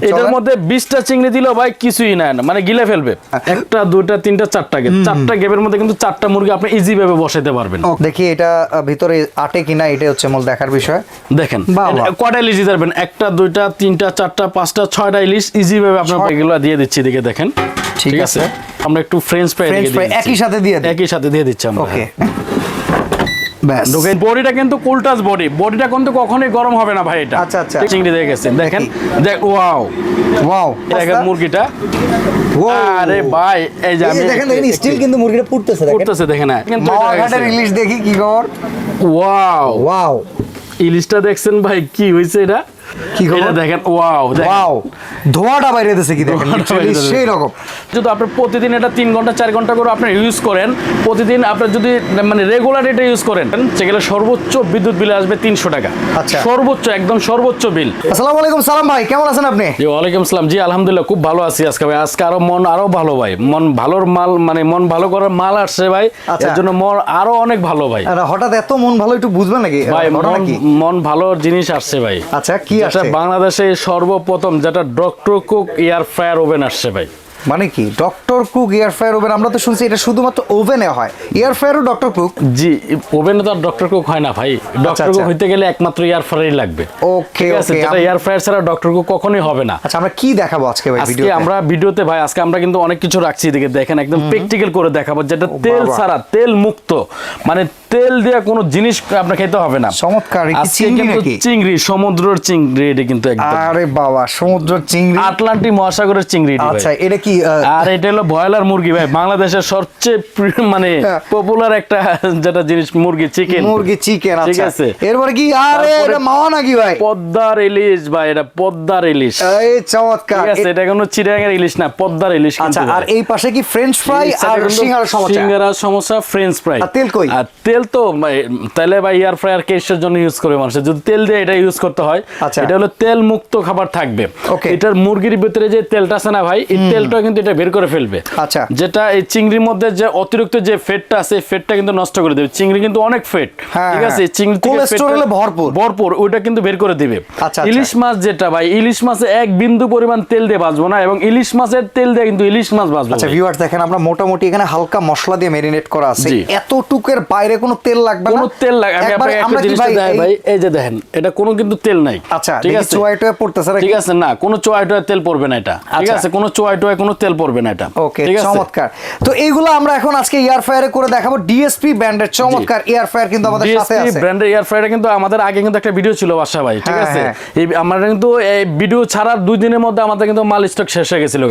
এটার মধ্যে 20টা চিংড়ি দিলেও ভাই কিছুই না, মানে গিলে ফেলবে। একটা দুইটা তিনটা চারটা গেপ, চারটা গেপের মধ্যে কিন্তু চারটা মুরগি আপনি ইজি ভাবে বসাইতে পারবেন। দেখি এটা ভিতরে আটে কিনা, এটা হচ্ছে মূল দেখার বিষয়। দেখেন কয়টা ইলিশ দিতে পারবেন, একটা দুইটা তিনটা চারটা পাঁচটা ছয়টা ইলিশ ইজি ভাবে আপনার এগুলো দিয়ে দিচ্ছি। দিকে দেখেন, ঠিক আছে। আমরা একটু ফ্রেঞ্চ ফ্রাই একই সাথে দিয়ে দিচ্ছি আমরা। ওকে, বডিটা কিন্তু কুলটাস বডিটা কিন্তু কখনোই গরম হবে না ভাই। এটা আচ্ছা আচ্ছা, চিংড়ি দিয়ে গেছে, দেখেন ওয়াও ওয়াও, দেখেন মুরগিটা। আরে ভাই এই যে দেখেন স্টিল কিন্তু মুরগিটা ফুটতেছে দেখেন না, কিন্তু ইলিশ দেখি কি খবর। ওয়াও ওয়াও, ইলিশটা দেখছেন ভাই কি হইছে এটা, কি খবর দেখেন। ওয়াও ওয়াও, ধোঁয়াটা বাইরে দিতেছে কি দেখেন, সেই রকম। যদি আপনি প্রতিদিন এটা 3 ঘন্টা 4 ঘন্টা করে আপনি ইউজ করেন, প্রতিদিন আপনি যদি মানে রেগুলার এটা ইউজ করেন, সেগুলো সর্বোচ্চ বিদ্যুৎ বিল আসবে 300 টাকা। আচ্ছা, সর্বোচ্চ একদম সর্বোচ্চ বিল। আসসালামু আলাইকুম সালাম ভাই, কেমন আছেন আপনি? জি ওয়ালাইকুম আসসালাম, জি আলহামদুলিল্লাহ খুব ভালো আছি আজকে ভাই। আজকে আরো ভালো ভাই, মন ভালোর মাল, মানে মন ভালো করার মাল আসছে ভাই, এর জন্য মন আরো অনেক ভালো ভাই। হঠাৎ এত মন ভালো একটু বুঝবেন নাকি ভাই? মন ভালোর জিনিস আসছে ভাই। আচ্ছা, কি আসছে? বাংলাদেশে সর্বপ্রথম যেটা doctor cook air fryer oven আসছে ভাই। মানে কি doctor cook air fryer oven? আমরা তো শুনছি এটা শুধুমাত্র ওভেনে হয়, এয়ার ফ্রায়ারও ডক্টর কুক? জি, ওভেনে তো আর ডক্টর কুক হয় না ভাই। ডক্টর কুক হইতে গেলে একমাত্র এয়ার ফ্রায়ারই লাগবে। ওকে ঠিক আছে, যেটা এয়ার ফ্রায়ার ছাড়া ডক্টর কুক কখনোই হবে না। আচ্ছা, আমরা কি দেখাবো আজকে ভাই ভিডিওতে? আমরা ভিডিওতে ভাই আজকে আমরা কিন্তু অনেক কিছু রাখছি, এদিকে দেখেন একদম প্র্যাকটিক্যাল করে দেখাবো, যেটা তেল ছাড়া, তেল মুক্ত, মানে তেল দিয়ে কোনো জিনিস আপনার খেতে হবে না। চমৎকার। চিংড়ি, সমুদ্রের চিংড়ি এটা কিন্তু একদম। আরে বাবা, সমুদ্রের চিংড়ি, আটলান্টিক মহাসাগরের চিংড়ি। আচ্ছা, এটা কি? আর এটা হলো ব্রয়লার মুরগি ভাই, বাংলাদেশের সবচেয়ে মানে পপুলার একটা যেটা জিনিস, মুরগি চিকেন। ঠিক আছে, এরপরে কি? আরে এটা মাওয়া নাকি ভাই? পদ্মার ইলিশ ভাই, এটা পদ্মার ইলিশ। এই চমৎকার। ঠিক আছে, এটা কোনো চিড়িয়াখানার ইলিশ না, পদ্মার ইলিশ। আচ্ছা, আর এই পাশে কি ফ্রেঞ্চ ফ্রাই আর সিঙ্গারা সমোসা, ফ্রেঞ্চ ফ্রাই। তেল কই? আর তেল তো তাহলে ভাই এয়ার ফ্রায়ার কেসের জন্য ইউজ করে মানুষ, যদি তেল দিয়ে এটা ইউজ করতে হয়। এটা হলো তেল মুক্ত খাবার থাকবে। এটার মুরগির ভিতরে যে তেলটা আছে না ভাই, এই তেলটা কিন্তু এটা বের করে ফেলবে। আচ্ছা, যেটা এই চিংড়ির মধ্যে যে অতিরিক্ত যে ফেটটা আছে, ফেটটা কিন্তু নষ্ট করে দেবে। চিংড়ি কিন্তু অনেক ফেট, ঠিক আছে, চিংড়ি কোলেস্টেরলে ভরপুর, ওইটা কিন্তু বের করে দিবে। আচ্ছা, ইলিশ মাছ যেটা ভাই, ইলিশ মাছে এক বিন্দু পরিমাণ তেল দিয়ে ভাজবো না, এবং ইলিশ মাছের তেল দিয়ে কিন্তু ইলিশ মাছ ভাজবো। আচ্ছা ভিউয়ার্স, দেখেন আমরা মোটামুটি এখানে হালকা মশলা দিয়ে মেরিনেট করা আছে, এতটুকের বাইরে কোনো তেল লাগবে না। কোনো তেল লাগে, আমি আপনাকে একটা জিনিস দেখাই ভাই, এই যে দেখেন এটা কোনো কিন্তু তেল নাই। আচ্ছা, ঠিক আছে, চোয়াই টোয়া পড়তেছে না? ঠিক আছে, না কোনো চোয়াই টোয়া তেল পড়বে না এটা। ঠিক আছে, কোনো চোয়াই টোয়া কোনো তেল পড়বে না এটা। ওকে, চমৎকার। তো এইগুলো আমরা এখন আজকে এয়ার ফ্রায়ারে করে দেখাবো। ডিএসপি ব্র্যান্ডের চমৎকার এয়ার ফ্রায়ার কিন্তু আমাদের সাথে আছে। ডিএসপি ব্র্যান্ডের এয়ার ফ্রায়ার কিন্তু আমাদের আগে কিন্তু একটা ভিডিও ছিল বাসা ভাই, ঠিক আছে। এই আমরা কিন্তু এই ভিডিও ছাড়ার 2 দিনের মধ্যে আমাদের কিন্তু মাল স্টক শেষ হয়ে গেছিল।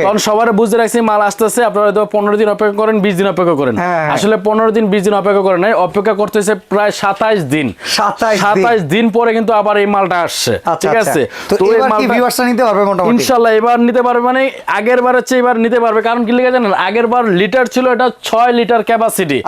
কারণ সবার বুঝতে রাখছি মাল আসতেছে, আপনারা হয়তো 15 দিন অপেক্ষা করেন, 20 দিন অপেক্ষা করেন। আসলে 15 দিন 20 দিন অপেক্ষা করেন নাই, অপেক্ষা করতেছে প্রায় 27 দিন। 27 দিন পরে কিন্তু আবার এই মালটা আসছে। ঠিক আছে, তো এবার কি ভিউয়ার্সরা নিতে পারবে মোটামুটি? ইনশাআল্লাহ এবার নিতে পারবে, মানে আগের বারের চেয়ে এবার নিতে পারবে। কারণ কি লিখে জানেন, আগের বার লিটার ছিল এটা 6 লিটার ক্যাপাসিটি,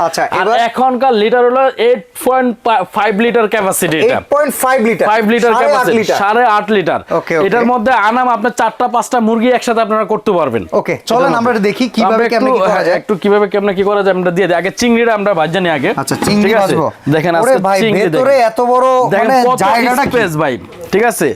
আর এখনকার লিটার হলো 8.5 লিটার ক্যাপাসিটি। এটা 8.5 লিটার, 5 লিটার ক্যাপাসিটি, 8.5 লিটার। এটার মধ্যে আনাম আপনি 4টা 5টা মুরগি একসাথে আপনারা করতে পারবেন। ওকে, চলেন আমরা দেখি কিভাবে কেমনে কি করা যায়। একটু কিভাবে কেমনে কি করা যায় আমরা দিয়ে দিই। আগে চিংড়িটা আমরা ভাজা নিই আগে। আচ্ছা, চিংড়ি ভাজবো। দেখেন আজকে চিংড়ি ভিতরে এত বড় মানে জায়গাটা স্পেস ভাই। ঠিক আছে,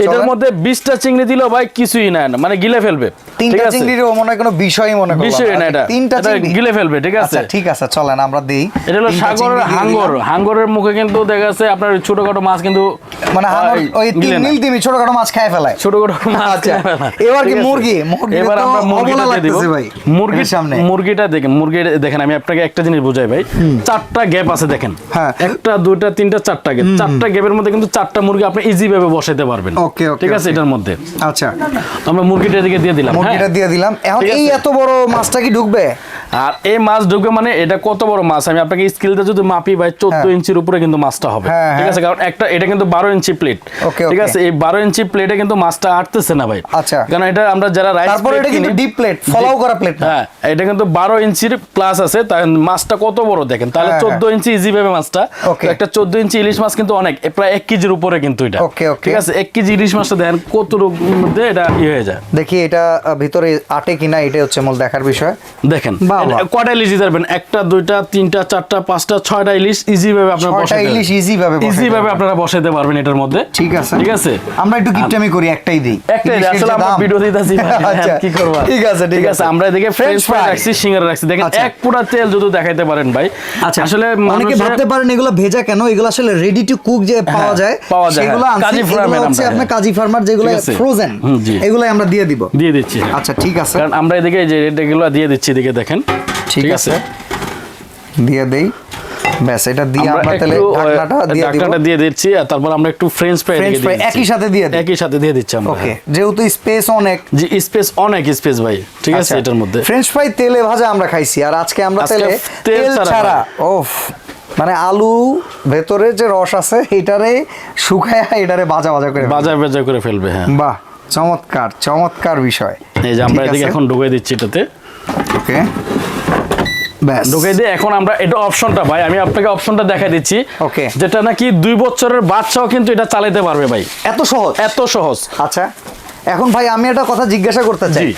এটার মধ্যে 20টা চিংড়ি দিলেও ভাই কিছুই না, মানে গিলে ফেলবে। 3টা চিংড়ির মনে হয় কোনো বিষয়ই মনে করলাম, বিষয় না এটা, 3টা চিংড়ি গিলে ফেলবে। ঠিক আছে, আচ্ছা ঠিক আছে, চলেন আমরা দেই। এটা হলো সাগরের হাঙ্গর। হাঙ্গরের মুখে কিন্তু দেখা যাচ্ছে আপনার ছোটখাটো মাছ কিন্তু মানে ওই নীলতিমি ছোটখাটো মাছ খায় ফেলায়, ছোটখাটো মাছ। আচ্ছা, এবার কি মুরগি? এবার আমরা মুরগিটা দিয়ে দিব ভাই। মুরগির সামনে মুরগিটা দেখেন, দেখেন আমি আপনাকে একটা জিনিস বুঝাই ভাই। 4টা গ্যাপ আছে দেখেন, একটা দুইটা তিনটা চারটা গ্যাপ, চারটা গ্যাপের মধ্যে কিন্তু 4টা মুরগি আপনি ইজি ভাবে বসাইতে পারবেন। ঠিক আছে, এটার মধ্যে আচ্ছা আমরা মুরগিটা এদিকে দিয়ে দিলাম। মুরগিটা দিয়ে দিলাম। এখন এই এত বড় মাছটা কি ঢুকবে? আর এই মাছ ঢুকবে মানে এটা কত বড় মাছ, আমি আপনাকে স্কেলটা যদি মাপি ভাই 14 ইঞ্চির উপরে কিন্তু মাছটা হবে। ঠিক আছে, কারণ এটা কিন্তু 12 ইঞ্চি প্লেট। ঠিক আছে, এই 12 ইঞ্চি প্লেটে কিন্তু মাছটা আটতেছে না ভাই। আচ্ছা, কারণ এটা আমরা যারা রাইস, তারপর এটা কিন্তু ডিপ প্লেট, ফলাও করা প্লেট। হ্যাঁ, এটা কিন্তু 12 ইঞ্চির প্লাস আছে, তাই মাছটা কত বড় দেখেন। তাহলে 14 ইঞ্চি ইজি ভাবে মাছটা। একটা 14 ইঞ্চি ইলিশ মাছ কিন্তু অনেক, প্রায় 1 কেজির উপরে কিন্তু এটা। ঠিক আছে, 1 কেজি ইলিশ মাছটা দেখেন কত মধ্যে এটা হয়ে যায়। দেখি এটা ভিতরে আটে কিনা, এটা হচ্ছে মূল দেখার বিষয়। দেখেন কয়টা ইলিশ দিতে পারবেন? একটা, দুইটা, তিনটা, চারটা, পাঁচটা, ছয়টা ইলিশ ইজি ভাবে আপনারা আপনারা বসাইতে পারবেন এটার মধ্যে। ঠিক আছে, ঠিক আছে। আমরা একটু গিফটামি করি, একটাই দেই, একটাই আসলে আমরা ভিডিও দিতেছি। আচ্ছা কি করব? ঠিক আছে, ঠিক আছে। আমরা এদিকে ফ্রেঞ্চ ফ্রাই রাখছি, সিঙ্গারা রাখছি। দেখেন এক পুরা তেল যদি দেখাইতে পারেন ভাই। আচ্ছা, আসলে অনেকে ভাবতে পারেন এগুলো ভেজা কেন, এগুলো আসলে রেডি টু কুক যে পাওয়া যায় সেগুলো কাজী ফার্মের, হচ্ছে আপনার কাজী ফার্মার যেগুলো ফ্রোজেন, এগুলাই আমরা দিয়ে দিচ্ছি। আচ্ছা, ঠিক আছে। কারণ আমরা এদিকে যে এগুলো দিয়ে দিচ্ছি, এদিকে দেখেন। ঠিক আছে, দিয়ে দেই। ব্যাস, এটা দিয়ে আমরা তাহলে ঢাকনাটা দিয়ে দিচ্ছি। আর তারপর আমরা একটু ফ্রেঞ্চ ফ্রাই একই সাথে দিয়ে দিচ্ছি আমরা। ওকে, যেহেতু স্পেস অনেক, জি স্পেস ভাই। ঠিক আছে, এটার মধ্যে ফ্রেঞ্চ ফ্রাই তেলে ভাজা আমরা খাইছি, আর আজকে আমরা তেল ছাড়া। ওফ, মানে আলু ভেতরে যে রস আছে এটারে শুকায়া এটারে ভাজা করে ফেলবে। হ্যাঁ, বাহ, চমৎকার বিষয়। এই যে আমরা এদিকে এখন ঢুকিয়ে দিচ্ছি এটাতে। ওকে, ঢুকে দিয়ে এখন আমরা এটা অপশনটা ভাই, আমি আপনাকে অপশনটা দেখাই দিচ্ছি। ওকে, যেটা নাকি 2 বছরের বাচ্চাও কিন্তু এটা চালাতে পারবে ভাই। এত সহজ। আচ্ছা, এখন ভাই আমি একটা কথা জিজ্ঞাসা করতে চাই,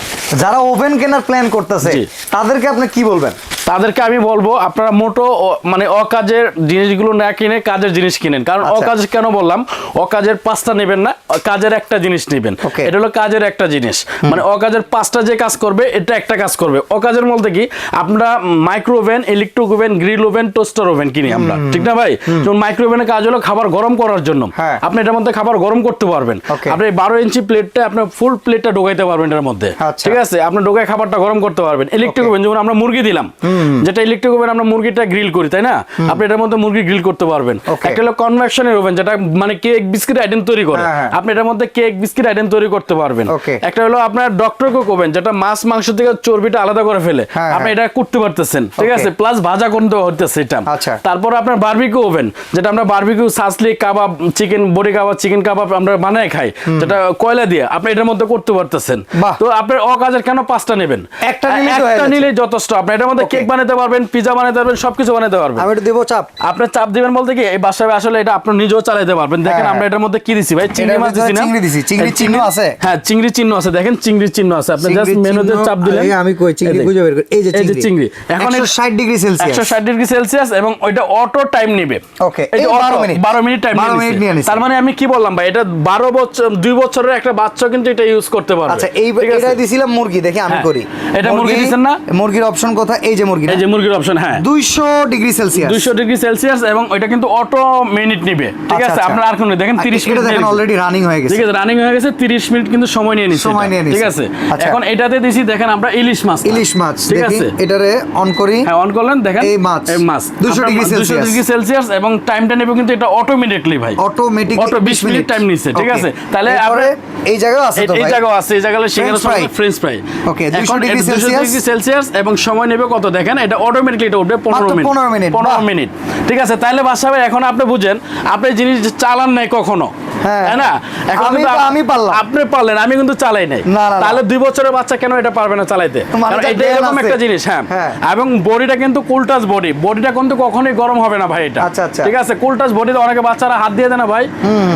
যারা ওভেন কেনার প্ল্যান করতেছে তাদেরকে আপনি কি বলবেন? তাদেরকে আমি বলবো আপনারা মোটো মানে অকাজের জিনিসগুলো না কিনে কাজের জিনিস কিনেন। কারণ অকাজ কেন বললাম, অকাজের 5টা নেবেন না, কাজের একটা জিনিস নেবেন। এটা হলো কাজের একটা জিনিস, মানে অকাজের 5টা যে কাজ করবে এটা একটা কাজ করবে। অকাজের বলতে কি, আপনারা micro oven, electric oven, grill oven, toaster oven কিনি আমরা, ঠিক না ভাই? যেমন মাইক্রো ওভেনের কাজ হলো খাবার গরম করার জন্য, আপনি এটার মধ্যে খাবার গরম করতে পারবেন। আপনি 12 ইঞ্চি প্লেটটা আপনার ফুল প্লেটটা ঢোকাইতে পারবেন এটার মধ্যে, ঠিক আছে? আপনি ঢোকায় খাবারটা গরম করতে পারবেন। ইলেকট্রিক ওভেন, যেমন আমরা মুরগি দিলাম, যেটা ইলেকট্রিক ওভেন আমরা মুরগিটা গ্রিল করি, তাই না? আপনি এটার মধ্যে মুরগি গ্রিল করতে পারবেন। একটা হলো কনভেকশনের ওভেন, যেটা মানে কেক বিস্কিট আইটেম তৈরি করে, আপনি এটার মধ্যে কেক বিস্কিট আইটেম তৈরি করতে পারবেন। একটা হলো আপনার ডক্টর কুক ওভেন, যেটা মাছ মাংস থেকে চর্বিটা আলাদা করে ফেলে, আপনি এটা করতে পারতেছেন, ঠিক আছে? প্লাস ভাজা করতে হচ্ছে এটা। তারপর আপনার বারবিকিউ ওভেন, যেটা আমরা বারবিকিউ, সাসলি কাবাব, চিকেন বডি কাবাব, চিকেন কাবাব আমরা বানায় খাই, যেটা কয়লা দিয়ে, আপনি এটার মধ্যে করতে পারতেছেন। তো আপনার অকাজের কেন 5টা নেবেন? একটা নিলেই যথেষ্ট। আপনি এটার মধ্যে কেক বানাতে পারবেন, পিজা বানাতে পারবেন, সবকিছু বানাতে পারবেন। আমি একটু দেব চাপ, আপনি চাপ দিবেন বলতে কি, এই বাসায় আসলে এটা আপনি নিজেও চালাতে পারবেন। দেখেন আমরা এটার মধ্যে কি দিছি ভাই, চিংড়ি মাছ দিছি না? চিংড়ি চিহ্ন আছে। হ্যাঁ, চিংড়ি চিহ্ন আছে, দেখেন চিংড়ি চিহ্ন আছে। আপনি জাস্ট মেনুতে চাপ দিলেন। আমি কই চিংড়ি খুঁজে বের করি, এই যে চিংড়ি। এখন 160 ডিগ্রি সেলসিয়াস, 160 ডিগ্রি সেলসিয়াস, এবং ওইটা অটো টাইম নেবে। ওকে, এই 12 মিনিট টাইম নিয়ে। তার মানে আমি কি বললাম ভাই, এটা 12 বছর 2 বছরের একটা বাচ্চা কিন্তু এটা ইউজ করতে পারবে। আচ্ছা, এটা দিছিলাম মুরগি, দেখি আমি করি। এটা মুরগি দিবেন না? মুরগির অপশন কোথায়? এই যে মুরগি, এই যে মুরগির অপশন। হ্যাঁ, 200 ডিগ্রি সেলসিয়াস, 200 ডিগ্রি সেলসিয়াস, এবং ওইটা কিন্তু অটো মিনিট নিবে, ঠিক আছে? আপনার আর কোন দেখেন 30 মিনিট দেখেন অলরেডি রানিং হয়ে গেছে, ঠিক আছে? রানিং হয়ে গেছে, 30 মিনিট কিন্তু সময় নিয়ে নিছে, ঠিক আছে? এখন এটাতে দিছি, দেখেন আমরা ইলিশ মাছ, ঠিক আছে? এটারে অন করি। হ্যাঁ, অন করলেন, দেখেন এই মাছ 200 ডিগ্রি সেলসিয়াস, এবং টাইমটা নেবে কিন্তু এটা অটোমেটিকলি ভাই, অটোমেটিক 20 মিনিট টাইম নিছে, ঠিক আছে? তাহলে এই জায়গায় আছে, তো ভাই এই জায়গায় আছে, এই জায়গায় সিঙ্গারা ফ্রেঞ্চ ফ্রাই। ওকে, 200 ডিগ্রি সেলসিয়াস, এবং সময় নেবে কত দেখেন, এটা অটোমেটিকলি এটা উঠবে 15 মিনিট, ঠিক আছে? তাহলে বাসা ভাই, এখন আপনি বুঝেন, আপনি জিনিস চালান নাই কখনো, তাই না? এখন আমি পারলাম, আপনি পারলেন, আমি কিন্তু চালাই নাই। তাহলে 2 বছরের বাচ্চা কেন এটা পারবে না চালাইতে? কারণ এটা এরকম একটা জিনিস। হ্যাঁ, এবং বডিটা কিন্তু কুলটাচ বডিটা কিন্তু কখনোই গরম হবে না ভাই এটা, ঠিক আছে? কুলটাচ বডিতে অনেকে বাচ্চারা হাত দিয়ে দেয় না ভাই,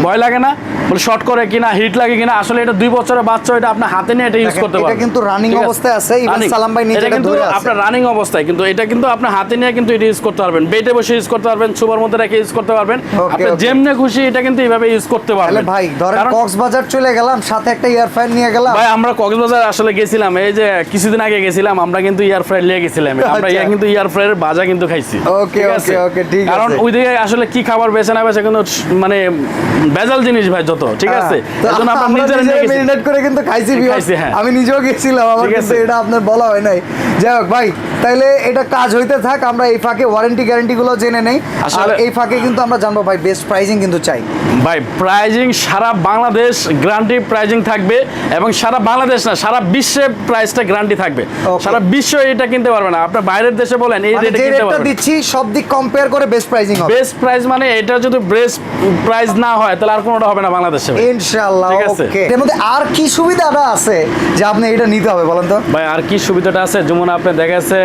ভয় লাগে না, বলে শর্ট করে কিনা, হিট লাগে কিনা। আসলে এটা 2 বছরের বাচ্চা, এটা আপনি হাতে নিয়ে এটা ইউজ করতে পারবেন। এটা কিন্তু রানিং অবস্থায় আছে, ইভেন সালাম ভাই নিচে কিন্তু আপনার রানিং অবস্থায়, কিন্তু এটা কিন্তু আপনি হাতে নিয়ে কিন্তু এটা ইউজ করতে পারবেন, বেডে বসে ইউজ করতে পারবেন, সুপার মধ্যে রেখে ইউজ করতে পারবেন, আপনি যেমনে খুশি এটা কিন্তু এইভাবে ইউজ করতে পারবেন। ভাই ধরেন কক্সবাজার চলে গেলাম, সাথে একটা এয়ার ফ্রায়ার নিয়ে গেলাম। ভাই আমরা কক্সবাজার আসলে গেছিলাম, এই যে কিছুদিন আগে গেছিলাম, আমরা কিন্তু এয়ার ফ্রায়ার নিয়ে গেছিলাম, আমরা কিন্তু এয়ার ফ্রায়ারের ভাজা কিন্তু খাইছি। ওকে, ঠিক আছে। কারণ ওইদিকে আসলে কি খাবার বেছে না বেছে কিন্তু মানে ভেজাল জিনিস ভাই যত, ঠিক আছে? এজন্য আমরা নিজেরা মেরিনেট করে কিন্তু খাইছি। আমি নিজেও গেছিলাম, আমার কিন্তু এটা আপনার বলা হয় নাই। যাই হোক ভাই, তাইলে এটা কাজ হইতে থাক, আমরা এই ফাঁকে ওয়ারেন্টি গ্যারান্টি গুলো জেনে নেই। আর এই ফাঁকে কিন্তু আমরা জানবো ভাই, বেস্ট প্রাইজিং কিন্তু চাই ভাই। প্রাইজিং সারা বাংলাদেশ গ্যারান্টি প্রাইজিং থাকবে, এবং সারা বাংলাদেশ না, সারা বিশ্বে প্রাইসটা গ্যারান্টি থাকবে। সারা বিশ্ব এটা কিনতে পারবে না, আপনি বাইরের দেশে বলেন এই রেটে কিনতে পারবেন। দিচ্ছি সব দিক কম্পেয়ার করে বেস্ট প্রাইজিং হবে। বেস্ট প্রাইস মানে এটা যদি বেস্ট প্রাইস না হয় তাহলে আর কোনোটা হবে না বাংলাদেশে ইনশাআল্লাহ। ওকে, এর মধ্যে আর কি সুবিধাটা আছে যে আপনি এটা নিতে হবে বলেন তো ভাই? আর কি সুবিধাটা আছে, যেমন আপনি দেখাচ্ছে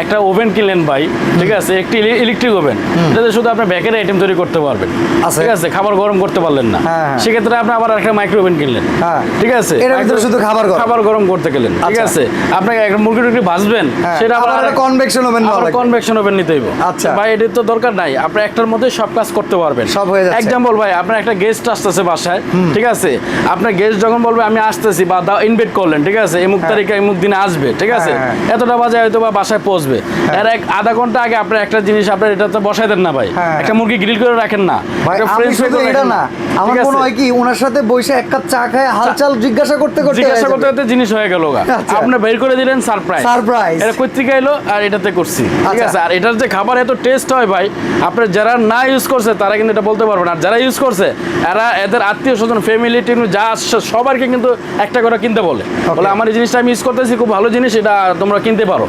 একটা ওভেন কিনলেন ভাই, ঠিক আছে? একটি ইলেকট্রিক ওভেন, এটাতে শুধু আপনি বেকারি আইটেম তৈরি করতে পারবেন, ঠিক আছে? খাবার গরম করতে পারলেন না, না, সেক্ষেত্রে আপনি আবার একটা মাইক্রো ওভেন কিনলেন, ঠিক আছে, এর ভিতরে শুধু খাবার গরম করতে গেলেন, ঠিক আছে, আপনাকে একটা মুরগি টুরগি ভাজবেন, সেটা আবার কনভেকশন ওভেন নিতে হইব। আচ্ছা ভাই, এটা তো দরকার নাই, আপনি একটার মধ্যে সব কাজ করতে পারবেন, সব হয়ে যাচ্ছে। এক্সাম্পল ভাই, আপনার একটা গেস্ট আসতেছে বাসায়, ঠিক আছে, আপনার গেস্ট যখন বলবে আমি আসতেছি বা ইনভাইট করলেন, ঠিক আছে, এমুক তারিখে এমুক দিনে আসবে, ঠিক আছে, এতটা বাজে হয়তো বা বাসায় পৌঁছবে, এর আধা ঘন্টা আগে আপনার একটা জিনিস আপনার এটাতে বসাই দেন না ভাই, একটা মুরগি গ্রিল করে রাখেন না, এটা না, আমার মনে হয় কি ওনার সাথে বসে এক কাপ চা খায় হালচাল জিজ্ঞাসা করতে জিনিস হয়ে গেল, আপনি বের করে দিলেন সারপ্রাইজ, এটা কই থেকে এলো আর এটাতে করছি, ঠিক আছে, আর এটার যে খাবার এত টেস্ট হয় ভাই, আপনার যারা না ইউজ করছে তারা কিন্তু এটা বলতে পারবে না, আর যারা ইউজ করছে এরা এদের আত্মীয় স্বজন ফ্যামিলি টিম যা আসছে সবাইকে কিন্তু একটা করে কিনতে বলে আমার এই জিনিসটা আমি ইউজ করতেছি, খুব ভালো জিনিস, এটা তোমরা কিনতে পারো,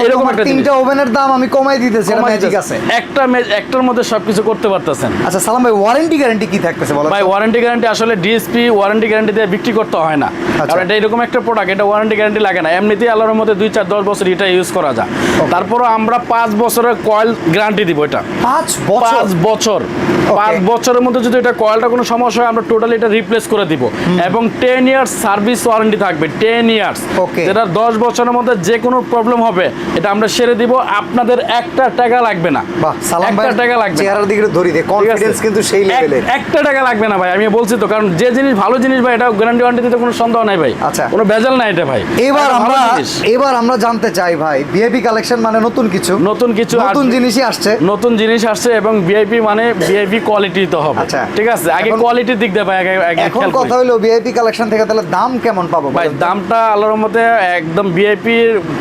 এরকম একটা তিনটা ওভেনের দাম আমি কমাই দিতেছি, এটা ম্যাজিক আছে, একটার মধ্যে সবকিছু করতে পারতেছেন। আচ্ছা সালাম ভাই, ওয়ারেন্টি গ্যারান্টি কি থাকতেছে বলো ভাই? ওয়ারেন্টি গ্যারান্টি আসলে ডিএসপি ওয়ারেন্টি গ্যারান্টি দিয়ে বিক্রি করতে হয় না, কারণ এটা এরকম একটা প্রোডাক্ট, এটা ওয়ারেন্টি গ্যারান্টি লাগে না, এমনিতেই আল্লাহর মধ্যে 2, 4, 10 বছর এটা ইউজ করা যায়, তারপরও আমরা 5 বছরের কয়েল গ্যারান্টি দিব, এটা 5 বছর 5 বছরের মধ্যে যদি এটা কয়েলটা কোনো সমস্যা হয় আমরা টোটালি এটা রিপ্লেস করে দিব, এবং 10 ইয়ার্স সার্ভিস ওয়ারেন্টি থাকবে, 10 ইয়ার্স, যেটা 10 বছরের মধ্যে যে কোনো প্রবলেম হবে এটা আমরা সেরে দিব, আপনাদের একটা টাকা লাগবে না, একটা টাকা লাগবে, চেহারার দিকে ধরি দে, কনফিডেন্স কিন্তু সেই লেভেলের, একটা টাকা লাগবে না ভাই, আমি বলছি তো, কারণ যে জিনিস ভালো জিনিস ভাই, এটা গ্যারান্টি ওয়ারেন্টি দিতে কোনো সন্দেহ নাই ভাই, আচ্ছা কোনো ভেজাল নাই এটা ভাই। এবার আমরা জানতে চাই ভাই, ভিআইপি কালেকশন মানে নতুন জিনিসই আসছে, নতুন জিনিস আসছে, এবং ভিআইপি মানে ভিআইপি কোয়ালিটি তো হবে, ঠিক আছে, আগে কোয়ালিটির দিক দিয়ে ভাই এখন কথা হলো ভিআইপি কালেকশন থেকে তাহলে দাম কেমন পাবো ভাই? দামটা আল্লাহর রহমতে একদম ভিআইপি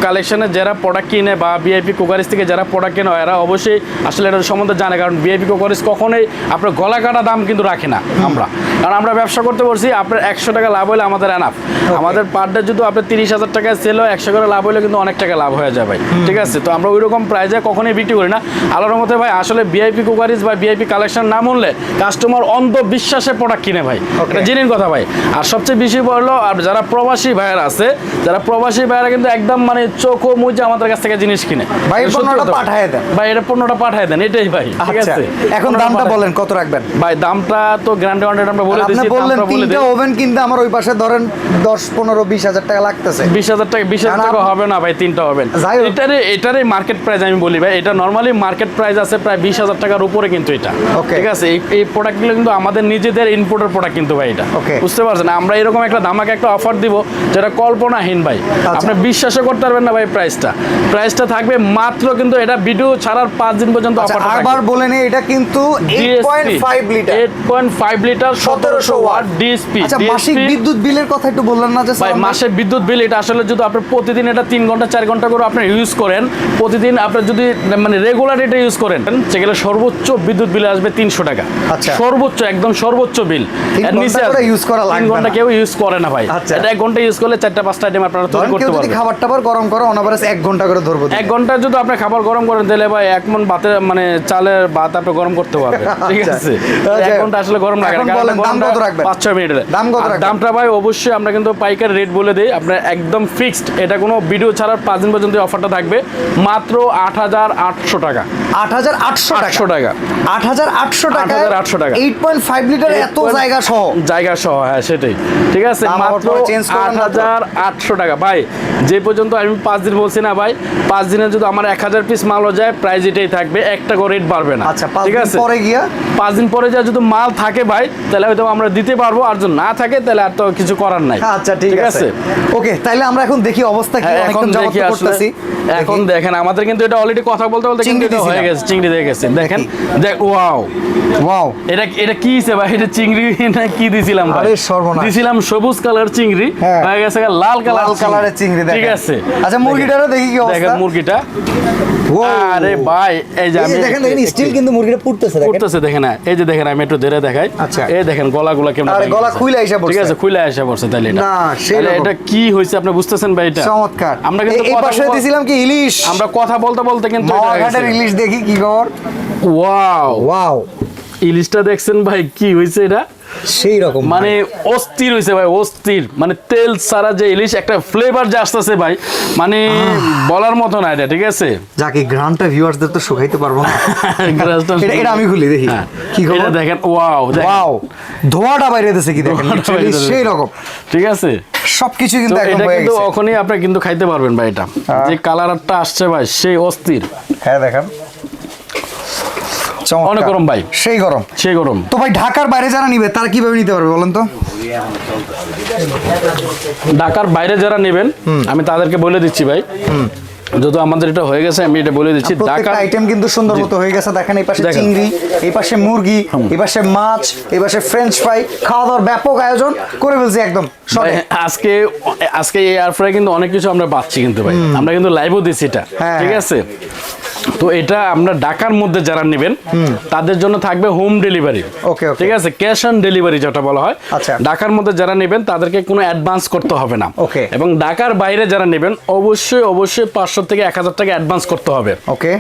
কালেকশনে যারা প্রোডাক্ট কিনে বা ভিআইপি কুকারিজ থেকে যারা প্রোডাক্ট কেনে এরা অবশ্যই আসলে এটার সম্বন্ধে জানে, কারণ ভিআইপি কুকারিজ কখনোই আপনার গলা কাটা দাম কিন্তু রাখি না আমরা, কারণ আমরা ব্যবসা করতে পারছি, আপনার 100 টাকা লাভ হলে আমাদের এনাফ, আমাদের পার ডে যদি আপনার 30,000 টাকায় সেল হয় 100 করে লাভ হলে কিন্তু অনেক টাকা লাভ হয়ে যায় ভাই, ঠিক আছে, তো আমরা ওই রকম প্রাইজে কখনোই বিক্রি করি না আল্লাহর রহমতে ভাই। আসলে ভিআইপি কুকারিজ বা ভিআইপি কালেকশন না মূল্যে কাস্টমার অন্ধ বিশ্বাসে প্রোডাক্ট কিনে ভাই, এটা জেনুইন কথা ভাই। আর সবচেয়ে বেশি বললো আর যারা প্রবাসী ভাইয়েরা আছে, যারা প্রবাসী ভাইয়েরা কিন্তু একদম মানে চোখ ও মুজে আমাদের কাছ থেকে জিনিস কিনে, ভাই পণ্যটা পাঠায় দেন, ভাই এটা পণ্যটা পাঠায় দেন, এটাই ভাই, ঠিক আছে। এখন দামটা বলেন কত রাখবেন ভাই? দামটা তো গ্র্যান্ড ওয়ারেন্টি আমরা বলে দিয়েছি, বললেন তিনটা ওভেন কিনতে আমার ওই পাশে ধরেন 10, 15, 20,000 টাকা লাগতেছে, 20,000 টাকা হবে না ভাই, তিনটা ওভেন, এটারই মার্কেট প্রাইস আমি বলি ভাই, এটা নরমালি মার্কেট প্রাইস আছে প্রায় 20,000 টাকার উপরে, কিন্তু এটা ঠিক আছে, এই প্রোডাক্টগুলো কিন্তু আমাদের নিজেদের ইনপুটের প্রোডাক্ট কিন্তু ভাই, এটা বুঝতে পারছেন, আমরা এরকম একটা ধামাকা একটা অফার দিব যেটা কল্পনাহীন ভাই, আপনি বিশ্বাসও করতে পারবেন না ভাই। প্রাইসটা থাকবে মাত্র, কিন্তু এটা ভিডিও ছাড়ার 5 দিন পর্যন্ত অফার থাকবে। আবার বলে নেই, এটা কিন্তু 8.5 লিটার 1700 ওয়াট ডিএসপি। আচ্ছা, মাসিক বিদ্যুৎ বিলের কথা একটু বললেন না যে ভাই? মাসের বিদ্যুৎ বিল এটা আসলে যদি আপনি প্রতিদিন এটা 3 ঘন্টা 4 ঘন্টা করে আপনি ইউজ করেন, প্রতিদিন আপনি যদি মানে রেগুলার এটা ইউজ করেন, সেগুলো সর্বোচ্চ বিদ্যুৎ বিল আসবে 300 টাকা, সর্বোচ্চ, একদম সর্বোচ্চ বিল। এর নিচে ইউজ করা লাগবে 3 ঘন্টা কেউ ইউজ করে না ভাই, এটা 1 ঘন্টা ইউজ করলে 4টা 5টা আইটেম আপনারা তৈরি করতে পারবেন। যদি খাবার গরম করে অনাভারেজ 1 ঘন্টা করে ধরবো, 1 ঘন্টা যদি আপনি খাবার গরম করেন তাহলে ভাই 1 মণ ভাতের মানে চালের ভাত আপনি গরম করতে পারবেন, ঠিক আছে। 1 ঘন্টা আসলে গরম লাগে না, কারণ দাম কত রাখবেন? 5-6 মিনিটের দাম কত রাখবেন? দামটা ভাই অবশ্যই আমরা কিন্তু পাইকারি রেট বলে দেই, আপনার একদম ফিক্সড, এটা কোনো ভিডিও ছাড়ার 5 দিন পর্যন্ত অফারটা থাকবে মাত্র 8,800 টাকা। 8,800 টাকা, 8,800 টাকা, 8.5 লিটার এত জায়গা সহ, হ্যাঁ সেটাই, ঠিক আছে, মাত্র 8,800 টাকা ভাই। যে পর্যন্ত আমি 5 দিন বলছি না ভাই, 5 দিনে যদি আমার 1000 পিস মালও যায় প্রাইস এটাই থাকবে, 1 টাকা রেট বাড়বে না, ঠিক আছে। 5 দিন পরে যা যদি মাল থাকে ভাই তাহলে হয়তো আমরা দিতে পারবো, আর যদি না থাকে তাহলে আর তো কিছু করার নাই। আচ্ছা ঠিক আছে, ওকে, তাইলে আমরা এখন দেখি অবস্থা কি। এখন দেখি আসলে, এখন দেখেন আমাদের কিন্তু এটা অলরেডি কথা বলতে কিন্তু এটা হয়ে গেছে, চিংড়ি দিয়ে গেছে, দেখেন, ওয়াও, এটা কি হিসেবে ভাই? এটা চিংড়ি না কি দিছিলাম ভাই? দিছিলাম সবুজ কালার চিংড়ি, হয়ে গেছে লাল কালারের চিংড়ি, ঠিক আছে। আচ্ছা, মুরগিটারও দেখি কি অবস্থা। দেখেন মুরগিটা, আরে ভাই এই যে আমি দেখেন স্টিল কিন্তু মুরগিটা পুড়তেছে, দেখেন, এই যে দেখেন আমি একটু ধরে দেখাই, এই দেখেন গলাগুলা কেমন, আরে গলা খুলে আইসা পড়ছে, ঠিক আছে, খুলে আইসা পড়ছে, তাইলে এটা কি হইছে আপনি বুঝতেছেন ভাই? এটা চমৎকার। আমরা কিন্তু এই পাশে দিছিলাম কি ইলিশ, আমরা কথা বলতে কিন্তু ইলিশ দেখি কি খবর। ওয়াও, ইলিশটা দেখছেন ভাই কি হইছে? এটা সেই রকম মানে অস্থির হইছে ভাই, অস্থির। মানে তেল ছাড়া যে ইলিশ একটা ফ্লেভার যে আসতেছে ভাই, মানে বলার মতো না এটা, ঠিক আছে? যাকে গ্রামটা ভিউয়ার্সদের তো শুকাইতে পারবো না। এটা আমি খুলি দেখি কি খবর। দেখেন, ওয়াও ওয়াও, ধোঁয়াটা বাইরে দিতেছে কি দেখেন, সেই রকম, ঠিক আছে? সবকিছু কিন্তু একদম হয়ে গেছে। ওখানেই আপনি কিন্তু খাইতে পারবেন ভাই। এটা যে কালারটা আসছে ভাই, সেই অস্থির। হ্যাঁ দেখেন, অনেক গরম ভাই, সেই গরম, সেই গরম। তো ভাই ঢাকার বাইরে যারা নিবে তারা কিভাবে নিতে পারবে বলেন তো? ঢাকার বাইরে যারা নেবেন আমি তাদেরকে বলে দিচ্ছি ভাই, যদিও আমাদের এটা হয়ে গেছে, আমি এটা বলে দিচ্ছি। ঢাকার আইটেম কিন্তু সুন্দর মতো হয়ে গেছে। দেখেন এই পাশে চিংড়ি, এই পাশে মুরগি, এই পাশে মাছ, এই পাশে ফ্রেঞ্চ ফ্রাই, খাওয়া দাওয়ার ব্যাপক আয়োজন করে ফেলছি একদম। আজকে এই এয়ার ফ্রাই কিন্তু অনেক কিছু আমরা পাচ্ছি কিন্তু ভাই, আমরা কিন্তু লাইভও দিচ্ছি এটা, ঠিক আছে? তো এটা আমরা ঢাকার মধ্যে যারা নেবেন তাদের জন্য থাকবে হোম ডেলিভারি, ওকে, ঠিক আছে? ক্যাশ অন ডেলিভারি যেটা বলা হয়। ঢাকার মধ্যে যারা নেবেন তাদেরকে কোনো অ্যাডভান্স করতে হবে না, ওকে। এবং ঢাকার বাইরে যারা নেবেন অবশ্যই 500 থেকে 1000 টাকা অ্যাডভান্স করতে হবে, ওকে।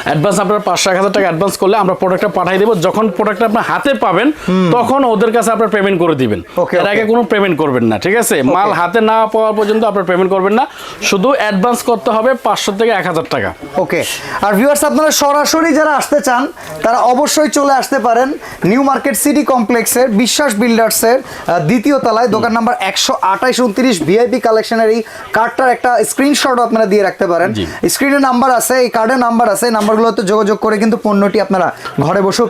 অ্যাডভান্স আপনারা 500-1000 টাকা অ্যাডভান্স করলে আমরা প্রোডাক্টটা পাঠিয়ে দেবো। যখন প্রোডাক্টটা আপনার হাতে পাবেন তখন ওদের কাছে আপনার পেমেন্ট করে দিবেন, এর আগে কোনো পেমেন্ট করবেন না, ঠিক আছে? মাল হাতে না পাওয়া পর্যন্ত আপনার পেমেন্ট করবেন না, শুধু অ্যাডভান্স করতে হবে 500 থেকে 1000 টাকা, ওকে। আর ভিউয়ার্স, আপনারা সরাসরি যারা আসতে চান তারা অবশ্যই চলে আসতে পারেন নিউ মার্কেট সিটি কমপ্লেক্সের বিশ্বাস বিল্ডার্সের দ্বিতীয় তলায়, দোকান নাম্বার 128-29 ভিআইপি কালেকশনের। এই কার্ডটার একটা স্ক্রিনশট আপনারা দিয়ে রাখতে পারেন, স্ক্রিনে নাম্বার আছে, এই কার্ডের নাম্বার আছে, নাম্বারগুলোতে যোগাযোগ করে কিন্তু পণ্যটি আপনারা ঘরে বসেও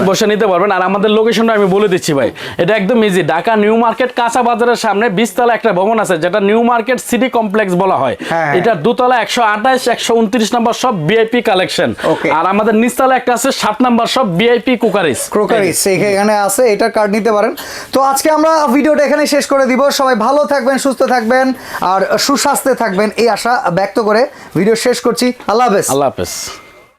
বসে নিতে পারবেন। আর আমাদের লোকেশনটা আমি বলে দিচ্ছি ভাই, এটা একদম ইজি। ঢাকা নিউ মার্কেট কাঁচা বাজারের সামনে 20 তলা একটা ভবন আছে যেটা নিউ মার্কেট সিটি কমপ্লেক্স বলা হয়। এটা দোতলা 128-129 নম্বর সব ভিআইপি কালেকশন, আর আমাদের নিচতলা একটা আছে 7 নাম্বার সব ভিআইপি ক্রোকারিস এখানে আছে, এটার কার্ড নিতে পারেন। তো আজকে আমরা ভিডিওটা এখানে শেষ করে দিব। সবাই ভালো থাকবেন, সুস্থ থাকবেন আর সুস্বাস্থ্যে থাকবেন এই আশা ব্যক্ত করে ভিডিও শেষ করছি। আল্লাহ হাফেজ। আল্লাহ হাফেজ।